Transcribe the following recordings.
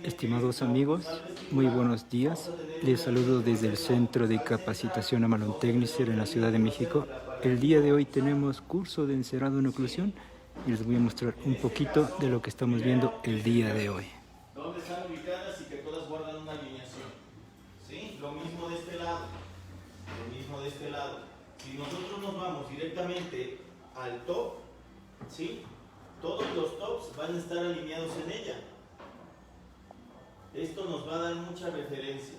Estimados amigos, muy buenos días. Les saludo desde el Centro de Capacitación Amalon Technicer en la Ciudad de México. El día de hoy tenemos curso de encerado en oclusión y les voy a mostrar un poquito de lo que estamos viendo el día de hoy. ¿Dónde están ubicadas y que todas guardan una alineación? ¿Sí? Lo mismo de este lado. Lo mismo de este lado. Si nosotros nos vamos directamente al top, ¿sí? Todos los tops van a estar alineados en ella. Esto nos va a dar mucha referencia.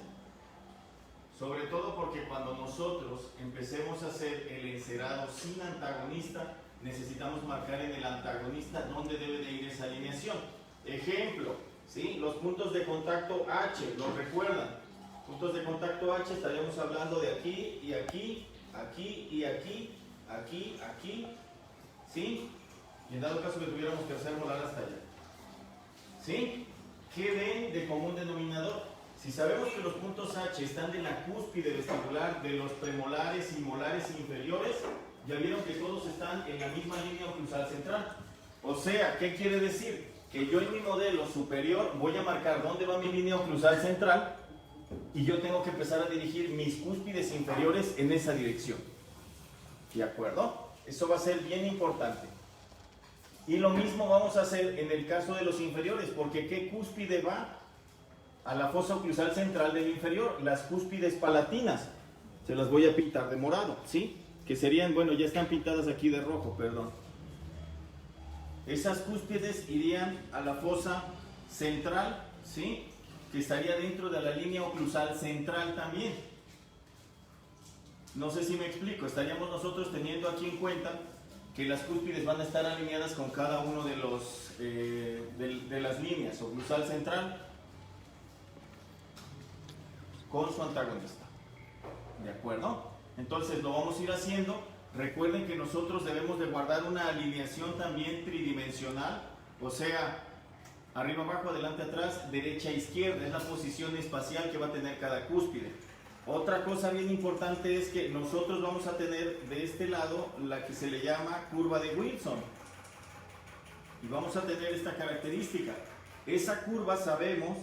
Sobre todo porque cuando nosotros empecemos a hacer el encerado sin antagonista, necesitamos marcar en el antagonista dónde debe de ir esa alineación. Ejemplo, ¿sí? Los puntos de contacto H, ¿los recuerdan? Puntos de contacto H estaríamos hablando de aquí y aquí, aquí y aquí, aquí, aquí, ¿sí? Y en dado caso que tuviéramos que hacer volar hasta allá. ¿Sí? ¿Qué ven de común denominador? Si sabemos que los puntos H están de la cúspide vestibular, de los premolares y molares inferiores, ya vieron que todos están en la misma línea oclusal central. O sea, ¿qué quiere decir? Que yo en mi modelo superior voy a marcar dónde va mi línea oclusal central y yo tengo que empezar a dirigir mis cúspides inferiores en esa dirección. ¿De acuerdo? Eso va a ser bien importante. Y lo mismo vamos a hacer en el caso de los inferiores, porque ¿qué cúspide va a la fosa oclusal central del inferior? Las cúspides palatinas. Se las voy a pintar de morado, ¿sí? Que serían, bueno, ya están pintadas aquí de rojo, perdón. Esas cúspides irían a la fosa central, ¿sí? Que estaría dentro de la línea oclusal central también. No sé si me explico, estaríamos nosotros teniendo aquí en cuenta que las cúspides van a estar alineadas con cada uno de los de las líneas oclusal central con su antagonista. ¿De acuerdo? Entonces lo vamos a ir haciendo. Recuerden que nosotros debemos de guardar una alineación también tridimensional, o sea, arriba, abajo, adelante, atrás, derecha, izquierda, es la posición espacial que va a tener cada cúspide. Otra cosa bien importante es que nosotros vamos a tener de este lado la que se le llama curva de Wilson. Y vamos a tener esta característica. Esa curva sabemos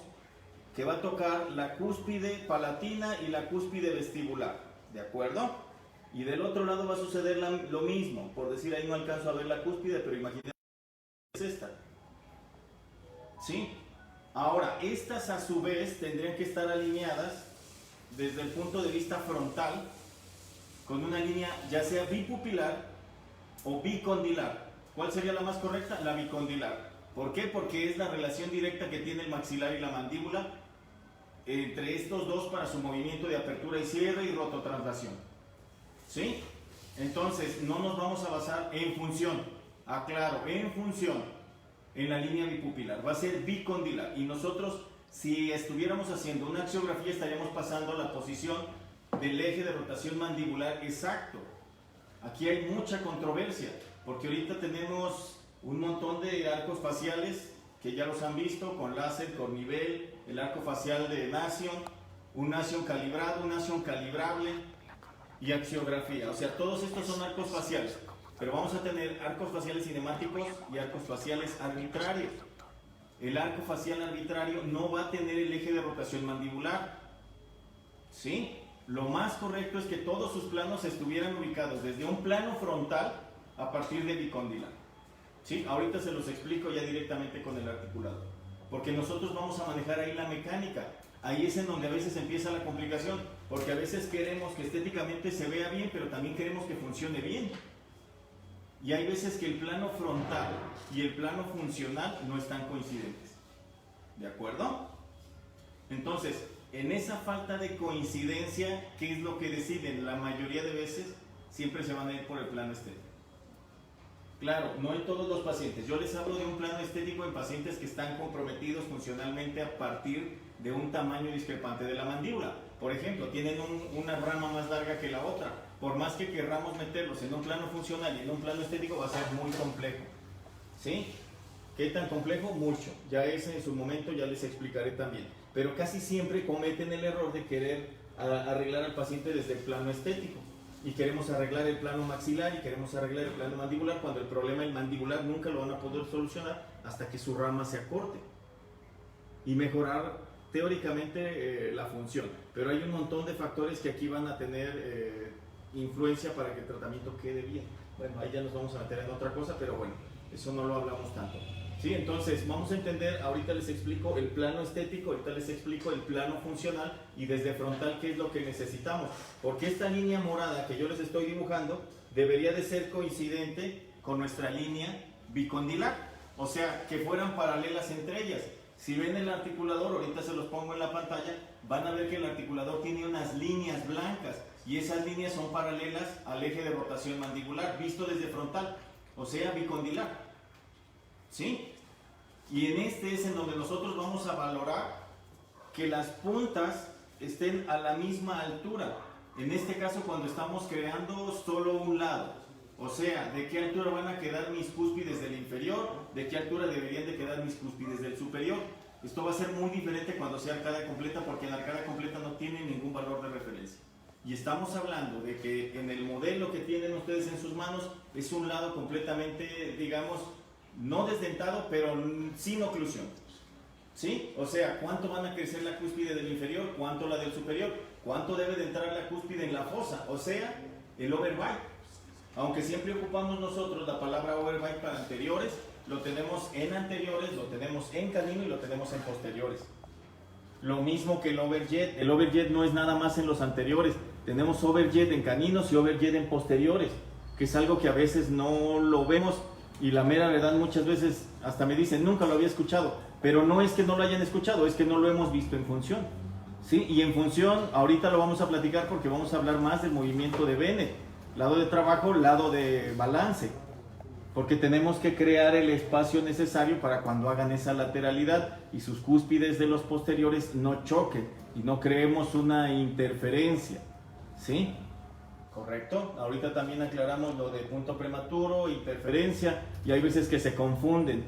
que va a tocar la cúspide palatina y la cúspide vestibular. ¿De acuerdo? Y del otro lado va a suceder lo mismo. Por decir, ahí no alcanzo a ver la cúspide, pero imagínense es esta. ¿Sí? Ahora, estas a su vez tendrían que estar alineadas desde el punto de vista frontal con una línea ya sea bipupilar o bicondilar. ¿Cuál sería la más correcta? La bicondilar. ¿Por qué? Porque es la relación directa que tiene el maxilar y la mandíbula entre estos dos para su movimiento de apertura y cierre y rototraslación. ¿Sí? Entonces no nos vamos a basar en función, aclaro, en función en la línea bipupilar, va a ser bicondilar. Y nosotros, si estuviéramos haciendo una axiografía, estaríamos pasando la posición del eje de rotación mandibular exacto. Aquí hay mucha controversia, porque ahorita tenemos un montón de arcos faciales que ya los han visto, con láser, con nivel, el arco facial de Nation, un Nation calibrado, un Nation calibrable y axiografía. O sea, todos estos son arcos faciales, pero vamos a tener arcos faciales cinemáticos y arcos faciales arbitrarios. El arco facial arbitrario no va a tener el eje de rotación mandibular. ¿Sí? Lo más correcto es que todos sus planos estuvieran ubicados desde un plano frontal a partir de bicondilar. ¿Sí? Ahorita se los explico ya directamente con el articulado. Porque nosotros vamos a manejar ahí la mecánica. Ahí es en donde a veces empieza la complicación. Porque a veces queremos que estéticamente se vea bien, pero también queremos que funcione bien. Y hay veces que el plano frontal y el plano funcional no están coincidentes. ¿De acuerdo? Entonces, en esa falta de coincidencia, ¿qué es lo que deciden? La mayoría de veces siempre se van a ir por el plano estético. Claro, no en todos los pacientes. Yo les hablo de un plano estético en pacientes que están comprometidos funcionalmente a partir de un tamaño discrepante de la mandíbula. Por ejemplo, tienen una rama más larga que la otra. Por más que querramos meterlos en un plano funcional y en un plano estético, va a ser muy complejo. ¿Sí? ¿Qué tan complejo? Mucho. Ya ese en su momento ya les explicaré también. Pero casi siempre cometen el error de querer arreglar al paciente desde el plano estético. Y queremos arreglar el plano maxilar y queremos arreglar el plano mandibular, cuando el problema del mandibular nunca lo van a poder solucionar hasta que su rama se acorte. y mejorar teóricamente la función. Pero hay un montón de factores que aquí van a tener influencia para que el tratamiento quede bien. Bueno, ahí ya nos vamos a meter en otra cosa, pero bueno, eso no lo hablamos tanto. ¿Sí? Entonces, vamos a entender, ahorita les explico el plano estético, ahorita les explico el plano funcional y desde frontal qué es lo que necesitamos. Porque esta línea morada que yo les estoy dibujando debería de ser coincidente con nuestra línea bicondilar, o sea, que fueran paralelas entre ellas. Si ven el articulador, ahorita se los pongo en la pantalla, van a ver que el articulador tiene unas líneas blancas y esas líneas son paralelas al eje de rotación mandibular, visto desde frontal, o sea, bicondilar. ¿Sí? Y en este es en donde nosotros vamos a valorar que las puntas estén a la misma altura. En este caso, cuando estamos creando solo un lado. O sea, ¿de qué altura van a quedar mis cúspides del inferior? ¿De qué altura deberían de quedar mis cúspides del superior? Esto va a ser muy diferente cuando sea arcada completa, porque la arcada completa no tiene ningún valor de referencia. Y estamos hablando de que en el modelo que tienen ustedes en sus manos es un lado completamente, digamos, no desdentado, pero sin oclusión. ¿Sí? O sea, ¿cuánto van a crecer la cúspide del inferior? ¿Cuánto la del superior? ¿Cuánto debe de entrar la cúspide en la fosa? O sea, el overbite. Aunque siempre ocupamos nosotros la palabra overbite para anteriores, lo tenemos en anteriores, lo tenemos en canino y lo tenemos en posteriores. Lo mismo que el overjet. El overjet no es nada más en los anteriores. Tenemos overjet en caninos y overjet en posteriores, que es algo que a veces no lo vemos. Y la mera verdad, muchas veces hasta me dicen, nunca lo había escuchado, pero no es que no lo hayan escuchado, es que no lo hemos visto en función. ¿Sí? Y en función, ahorita lo vamos a platicar porque vamos a hablar más del movimiento de Bennett, lado de trabajo, lado de balance, porque tenemos que crear el espacio necesario para cuando hagan esa lateralidad y sus cúspides de los posteriores no choquen y no creemos una interferencia. ¿Sí? Correcto. Ahorita también aclaramos lo de punto prematuro, interferencia, y hay veces que se confunden,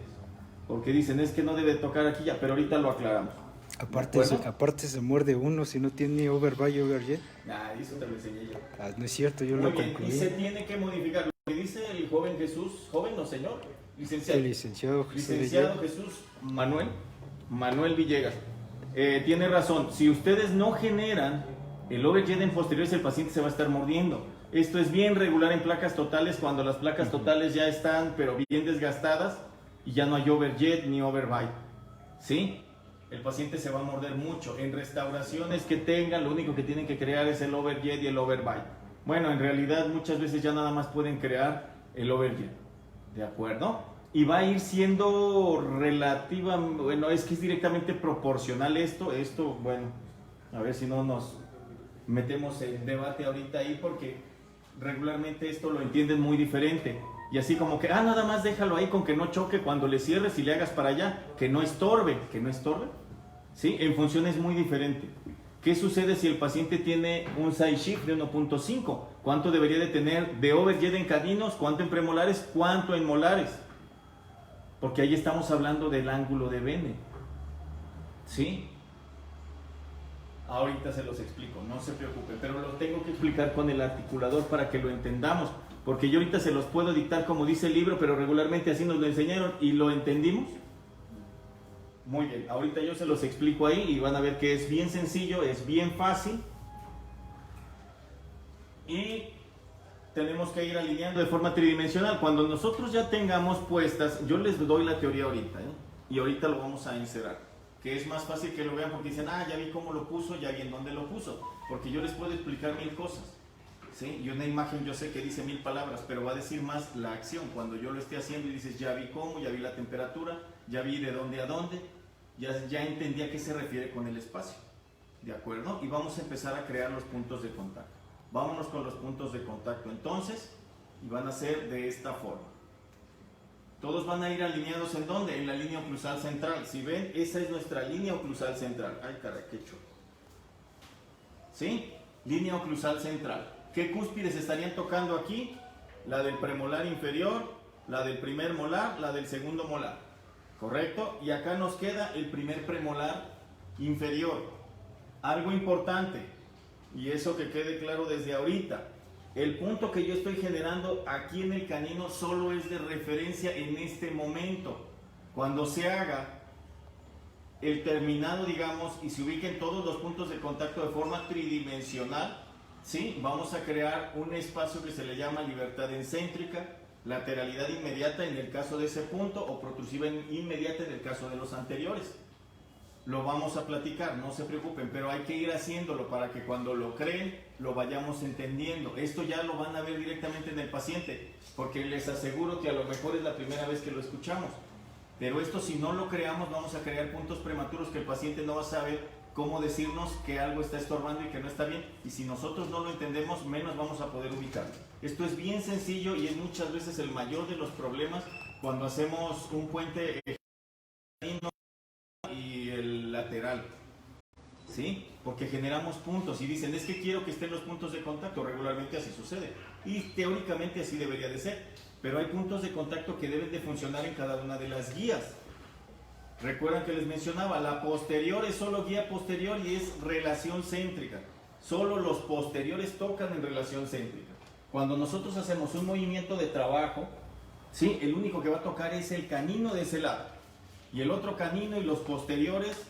porque dicen, es que no debe tocar aquí ya, pero ahorita lo aclaramos. Aparte se muerde uno si no tiene overbite y overjet. Ah, eso te lo enseñé yo. Ah, no es cierto, yo Muy lo bien, concluí. y se tiene que modificar. Lo que dice el joven Jesús, joven o señor, licenciado. El licenciado Jesús Manuel Villegas. Tiene razón, si ustedes no generan el overjet en posteriores, el paciente se va a estar mordiendo. Esto es bien regular en placas totales, cuando las placas totales ya están pero bien desgastadas y ya no hay overjet ni overbite. ¿Sí? El paciente se va a morder mucho. En restauraciones que tengan, lo único que tienen que crear es el overjet y el overbite. Bueno, en realidad muchas veces ya nada más pueden crear el overjet. ¿De acuerdo? Y va a ir siendo relativa, bueno, es que es directamente proporcional esto, bueno, a ver si no nos metemos en debate ahorita ahí, porque regularmente esto lo entienden muy diferente. Y así como que, nada más déjalo ahí con que no choque cuando le cierres y le hagas para allá, que no estorbe, ¿sí? En función es muy diferente. ¿Qué sucede si el paciente tiene un side shift de 1.5? ¿Cuánto debería de tener de overjet en caninos? ¿Cuánto en premolares? ¿Cuánto en molares? Porque ahí estamos hablando del ángulo de Bennett. ¿Sí? Ahorita se los explico, no se preocupen, pero lo tengo que explicar con el articulador para que lo entendamos, porque yo ahorita se los puedo dictar como dice el libro, pero regularmente así nos lo enseñaron y lo entendimos. Muy bien, ahorita yo se los explico ahí y van a ver que es bien sencillo, es bien fácil y tenemos que ir alineando de forma tridimensional. Cuando nosotros ya tengamos puestas, yo les doy la teoría ahorita, y ahorita lo vamos a encerrar, que es más fácil que lo vean porque dicen, ya vi cómo lo puso, ya vi en dónde lo puso, porque yo les puedo explicar 1000 cosas, ¿sí? Y una imagen yo sé que dice 1000 palabras, pero va a decir más la acción. Cuando yo lo esté haciendo y dices, ya vi cómo, ya vi la temperatura, ya vi de dónde a dónde, ya entendí a qué se refiere con el espacio, ¿de acuerdo? Y vamos a empezar a crear los puntos de contacto. Vámonos con los puntos de contacto entonces, y van a ser de esta forma. Todos van a ir alineados ¿en dónde? En la línea oclusal central. Si ven, esa es nuestra línea oclusal central. Ay, caray, qué chulo. ¿Sí? Línea oclusal central. ¿Qué cúspides estarían tocando aquí? La del premolar inferior, la del primer molar, la del segundo molar. ¿Correcto? Y acá nos queda el primer premolar inferior. Algo importante, y eso que quede claro desde ahorita. El punto que yo estoy generando aquí en el canino solo es de referencia en este momento. Cuando se haga el terminado, digamos, y se ubiquen todos los puntos de contacto de forma tridimensional, ¿sí? Vamos a crear un espacio que se le llama libertad encéntrica, lateralidad inmediata en el caso de ese punto o protrusiva inmediata en el caso de los anteriores. Lo vamos a platicar, no se preocupen, pero hay que ir haciéndolo para que cuando lo creen lo vayamos entendiendo. Esto ya lo van a ver directamente en el paciente, porque les aseguro que a lo mejor es la primera vez que lo escuchamos. Pero esto, si no lo creamos, vamos a crear puntos prematuros que el paciente no va a saber cómo decirnos que algo está estorbando y que no está bien. Y si nosotros no lo entendemos, menos vamos a poder ubicarlo. Esto es bien sencillo y es muchas veces el mayor de los problemas cuando hacemos un puente y el lateral, ¿sí? Porque generamos puntos y dicen, es que quiero que estén los puntos de contacto. Regularmente así sucede y teóricamente así debería de ser, pero hay puntos de contacto que deben de funcionar en cada una de las guías. Recuerdan que les mencionaba, la posterior es solo guía posterior y es relación céntrica. Solo los posteriores tocan en relación céntrica. Cuando nosotros hacemos un movimiento de trabajo, ¿sí? El único que va a tocar es el canino de ese lado. Y el otro canino y los posteriores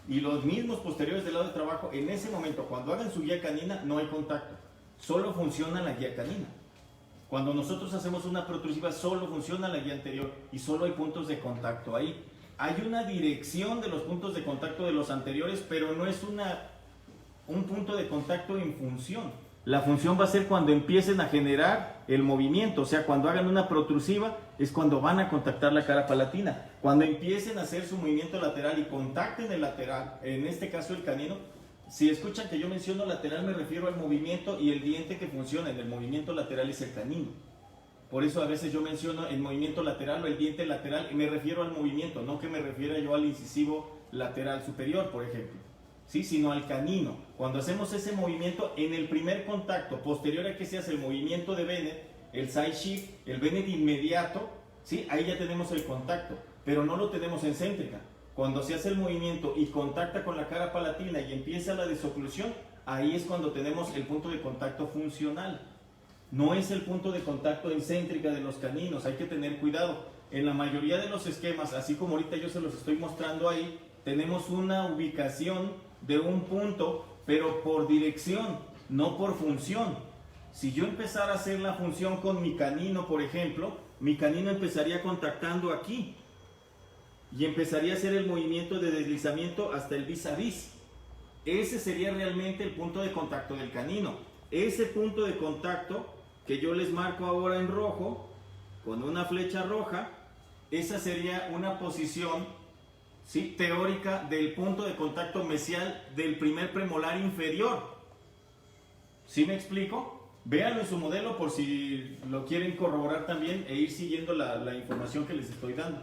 y los mismos posteriores del lado de trabajo, en ese momento, cuando hagan su guía canina, no hay contacto. Solo funciona la guía canina. Cuando nosotros hacemos una protrusiva, solo funciona la guía anterior y solo hay puntos de contacto ahí. Hay una dirección de los puntos de contacto de los anteriores, pero no es un punto de contacto en función. La función va a ser cuando empiecen a generar el movimiento, o sea, cuando hagan una protrusiva es cuando van a contactar la cara palatina. Cuando empiecen a hacer su movimiento lateral y contacten el lateral, en este caso el canino, si escuchan que yo menciono lateral me refiero al movimiento y el diente que funciona en el movimiento lateral es el canino. Por eso a veces yo menciono el movimiento lateral o el diente lateral y me refiero al movimiento, no que me refiera yo al incisivo lateral superior, por ejemplo, ¿sí? Sino al canino. Cuando hacemos ese movimiento, en el primer contacto, posterior a que se hace el movimiento de Bennett, el side shift, el Bennett inmediato, ¿sí? Ahí ya tenemos el contacto, pero no lo tenemos en céntrica. Cuando se hace el movimiento y contacta con la cara palatina y empieza la desoclusión, ahí es cuando tenemos el punto de contacto funcional. No es el punto de contacto en céntrica de los caninos, hay que tener cuidado. En la mayoría de los esquemas, así como ahorita yo se los estoy mostrando ahí, tenemos una ubicación de un punto, pero por dirección, no por función. Si yo empezara a hacer la función con mi canino, por ejemplo, mi canino empezaría contactando aquí y empezaría a hacer el movimiento de deslizamiento hasta el vis a vis. Ese sería realmente el punto de contacto del canino. Ese punto de contacto que yo les marco ahora en rojo, con una flecha roja, esa sería una posición, ¿sí?, teórica del punto de contacto mesial del primer premolar inferior. ¿Sí me explico? Véanlo en su modelo por si lo quieren corroborar también e ir siguiendo la información que les estoy dando.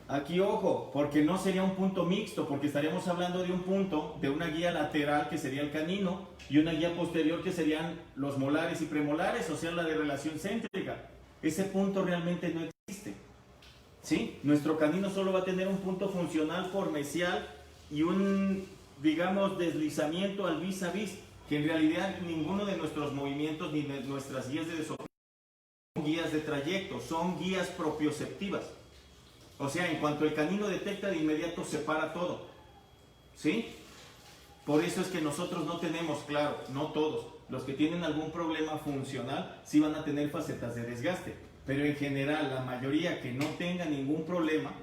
Aquí ojo, porque no sería un punto mixto, porque estaríamos hablando de un punto, de una guía lateral que sería el canino y una guía posterior que serían los molares y premolares, o sea, la de relación céntrica. Ese punto realmente no existe, ¿sí? Nuestro canino solo va a tener un punto funcional por mesial y un, digamos, deslizamiento al vis a vis, que en realidad ninguno de nuestros movimientos ni de nuestras guías de desoclusión son guías de trayecto, son guías propioceptivas. O sea, en cuanto el canino detecta, de inmediato separa todo, ¿sí? Por eso es que nosotros no tenemos, claro, no todos, los que tienen algún problema funcional sí van a tener facetas de desgaste, pero en general la mayoría que no tenga ningún problema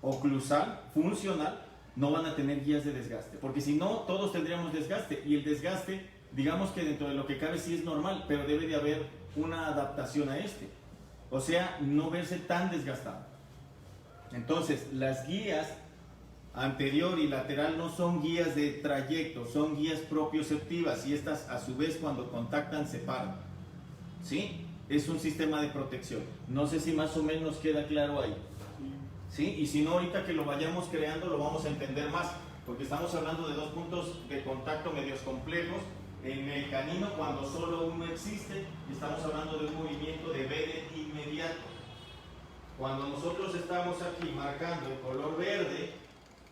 oclusal, funcional, no van a tener guías de desgaste, porque si no, todos tendríamos desgaste, y el desgaste, digamos que dentro de lo que cabe sí es normal, pero debe de haber una adaptación a este, o sea, no verse tan desgastado. Entonces, las guías anterior y lateral no son guías de trayecto, son guías propioceptivas y estas a su vez cuando contactan separan, ¿sí? Es un sistema de protección. No sé si más o menos queda claro ahí, ¿sí? Y si no, ahorita que lo vayamos creando lo vamos a entender más, porque estamos hablando de dos puntos de contacto medios complejos en el canino cuando solo uno existe, y estamos hablando de un movimiento de Bennett inmediato. Cuando nosotros estamos aquí marcando el color verde,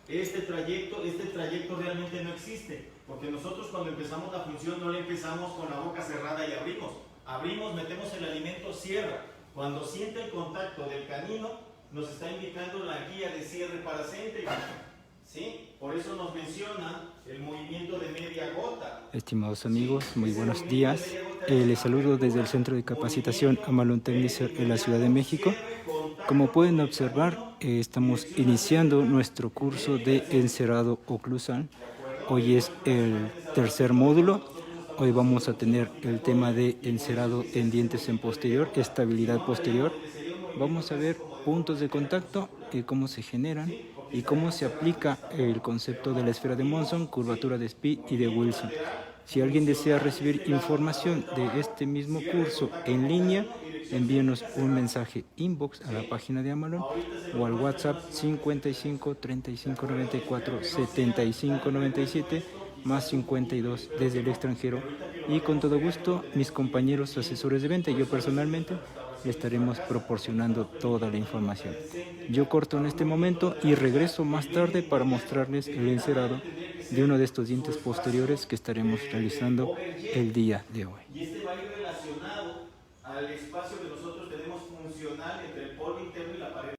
este trayecto realmente no existe, porque nosotros cuando empezamos la función no le empezamos con la boca cerrada y abrimos, metemos el alimento, cierra. Cuando siente el contacto del canino, nos está indicando la guía de cierre paracéntrico. ¿Sí? Por eso nos menciona el movimiento de media gota. Estimados amigos, muy buenos días. Les saludo desde el Centro de Capacitación Amalon Technicer en la Ciudad de México. Como pueden observar, estamos iniciando nuestro curso de encerado oclusal. Hoy es el tercer módulo. Hoy vamos a tener el tema de encerado en dientes en posterior, estabilidad posterior. Vamos a ver puntos de contacto y cómo se generan y cómo se aplica el concepto de la esfera de Monson, curvatura de Spee y de Wilson. Si alguien desea recibir información de este mismo curso en línea, envíenos un mensaje inbox a la página de Amalon o al WhatsApp 55 35 94 75 97 más 52 desde el extranjero, y con todo gusto mis compañeros asesores de venta y yo personalmente le estaremos proporcionando toda la información. Yo corto en este momento y regreso más tarde para mostrarles el encerado de uno de estos dientes posteriores que estaremos realizando el día de hoy. Y este va a ir relacionado al espacio que nosotros tenemos funcional entre